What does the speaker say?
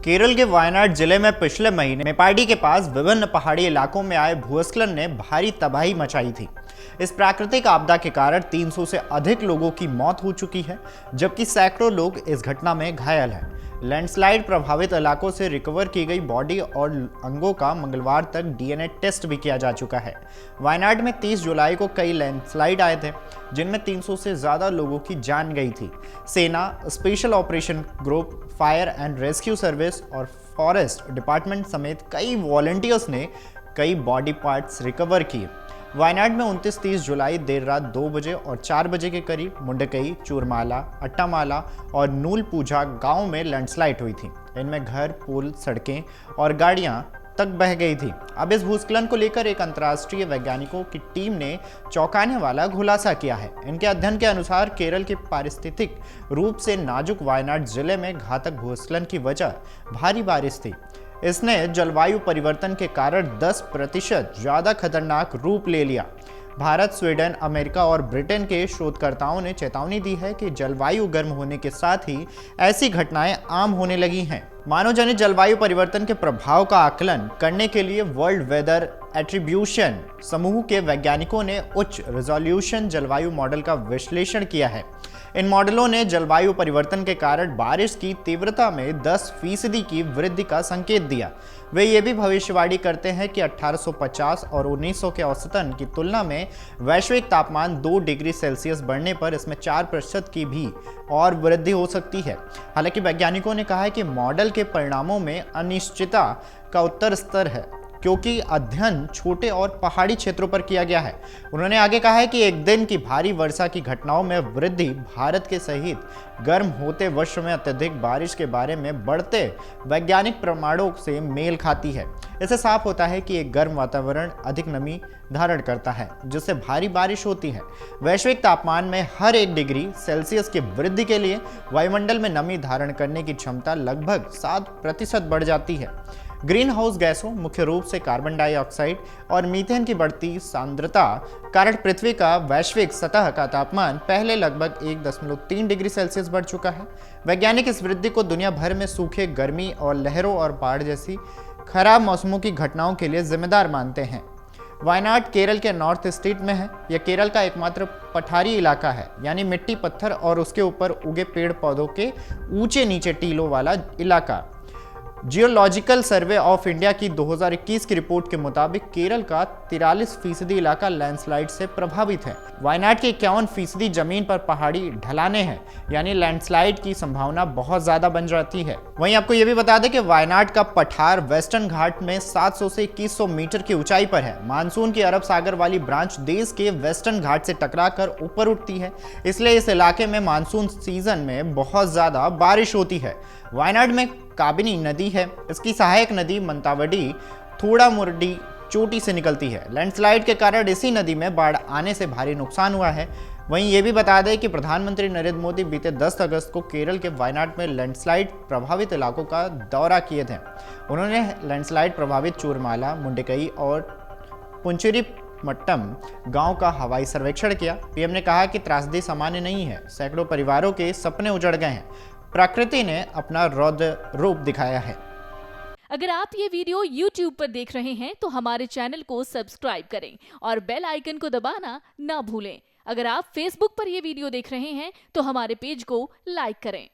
केरल के वायनाड जिले में पिछले महीने मेपाडी के पास विभिन्न पहाड़ी इलाकों में आए भूस्खलन ने भारी तबाही मचाई थी। इस प्राकृतिक आपदा के कारण 300 से अधिक लोगों की मौत हो चुकी है, जबकि सैकड़ों लोग इस घटना में घायल हैं। लैंडस्लाइड प्रभावित इलाकों से रिकवर की गई बॉडी और अंगों का मंगलवार तक डीएनए टेस्ट भी किया जा चुका है। वायनाड में 30 जुलाई को कई लैंडस्लाइड आए थे, जिनमें 300 से ज्यादा लोगों की जान गई थी। सेना, special operation group, fire and rescue service और फॉरेस्ट डिपार्टमेंट समेत कई वॉलंटियर्स ने कई बॉडी पार्ट्स रिकवर किए। वायनाड में 29-30 जुलाई देर रात 2 बजे और 4 बजे के करीब मुंडकई, चूरमाला, अट्टामाला और नूलपूजा गांव में लैंडस्लाइड हुई थी। इनमें घर, पुल, सड़कें और गाड़ियां तक बह गई थी। अब इस भूस्खलन को लेकर एक अंतर्राष्ट्रीय वैज्ञानिकों की टीम ने चौंकाने वाला खुलासा किया है। इनके अध्ययन के अनुसार केरल के पारिस्थितिक रूप से नाजुक वायनाड जिले में घातक भूस्खलन की वजह भारी बारिश थी। इसने जलवायु परिवर्तन के कारण 10% ज्यादा खतरनाक रूप ले लिया। भारत, स्वीडन, अमेरिका और ब्रिटेन के शोधकर्ताओं ने चेतावनी दी है कि जलवायु गर्म होने के साथ ही ऐसी घटनाएं आम होने लगी हैं। मानव जनित जलवायु परिवर्तन के प्रभाव का आकलन करने के लिए वर्ल्ड वेदर एट्रीब्यूशन समूह के वैज्ञानिकों ने उच्च रिजोल्यूशन जलवायु मॉडल का विश्लेषण किया है। इन मॉडलों ने जलवायु परिवर्तन के कारण बारिश की तीव्रता में 10% की वृद्धि का संकेत दिया। वे ये भी भविष्यवाणी करते हैं कि 1850 और 1900 के औसतन की तुलना में वैश्विक तापमान 2 डिग्री सेल्सियस बढ़ने पर इसमें 4% की भी और वृद्धि हो सकती है। हालांकि वैज्ञानिकों ने कहा है कि मॉडल के परिणामों में अनिश्चितता का उत्तर स्तर है, क्योंकि अध्ययन छोटे और पहाड़ी क्षेत्रों पर किया गया है। उन्होंने आगे कहा है कि एक दिन की भारी वर्षा की घटनाओं में वृद्धि भारत के सहित गर्म होते वर्ष में अत्यधिक बारिश के बारे में बढ़ते वैज्ञानिक प्रमाणों से मेल खाती है। इससे साफ होता है कि एक गर्म वातावरण अधिक नमी धारण करता है, जिससे भारी बारिश होती है। वैश्विक तापमान में हर 1 डिग्री सेल्सियस की वृद्धि के लिए वायुमंडल में नमी धारण करने की क्षमता लगभग 7% बढ़ जाती है। ग्रीन हाउस गैसों, मुख्य रूप से कार्बन डाइऑक्साइड और मीथेन की बढ़ती सांद्रता कारण पृथ्वी का वैश्विक सतह का तापमान पहले लगभग 1.3 डिग्री सेल्सियस बढ़ चुका है। वैज्ञानिक इस वृद्धि को दुनिया भर में सूखे, गर्मी और लहरों और बाढ़ जैसी खराब मौसमों की घटनाओं के लिए जिम्मेदार मानते हैं। वायनाड केरल के नॉर्थ ईस्ट में है। यह केरल का एकमात्र पठारी इलाका है, यानी मिट्टी, पत्थर और उसके ऊपर उगे पेड़ पौधों के ऊंचे नीचे टीलों वाला इलाका। जियोलॉजिकल सर्वे ऑफ इंडिया की 2021 की रिपोर्ट के मुताबिक केरल का 43% इलाका लैंडस्लाइड से प्रभावित है। वायनाड के 51% जमीन पर पहाड़ी ढलाने हैं, यानी लैंडस्लाइड की संभावना बहुत ज्यादा बन जाती है। वहीं आपको यह भी बता दें कि वायनाड का पठार वेस्टर्न घाट में 700 से 2100 मीटर की ऊंचाई पर है। मानसून की अरब सागर वाली ब्रांच देश के वेस्टर्न घाट से टकराकर ऊपर उठती है, इसलिए इस इलाके में मानसून सीजन में बहुत ज्यादा बारिश होती है। वायनाड में काबिनी नदी है। इसकी सहायक नदी मंतावडी थोड़ा मुरडी चोटी से निकलती है। लैंडस्लाइड के कारण इसी नदी में बाढ़ आने से भारी नुकसान हुआ है। वहीं ये भी बता दें कि प्रधानमंत्री नरेंद्र मोदी बीते 10 अगस्त को केरल के वायनाड में लैंडस्लाइड प्रभावित इलाकों का दौरा किए थे। उन्होंने लैंडस्लाइड प्रभावित चूरमाला, मुंडकई और पुंचेरी मट्टम गांव का हवाई सर्वेक्षण किया। पीएम ने कहा कि त्रासदी सामान्य नहीं है, सैकड़ों परिवारों के सपने उजड़ गए हैं। प्रकृति ने अपना रौद्र रूप दिखाया है। अगर आप ये वीडियो YouTube पर देख रहे हैं तो हमारे चैनल को सब्सक्राइब करें और बेल आइकन को दबाना ना भूलें। अगर आप Facebook पर ये वीडियो देख रहे हैं तो हमारे पेज को लाइक करें।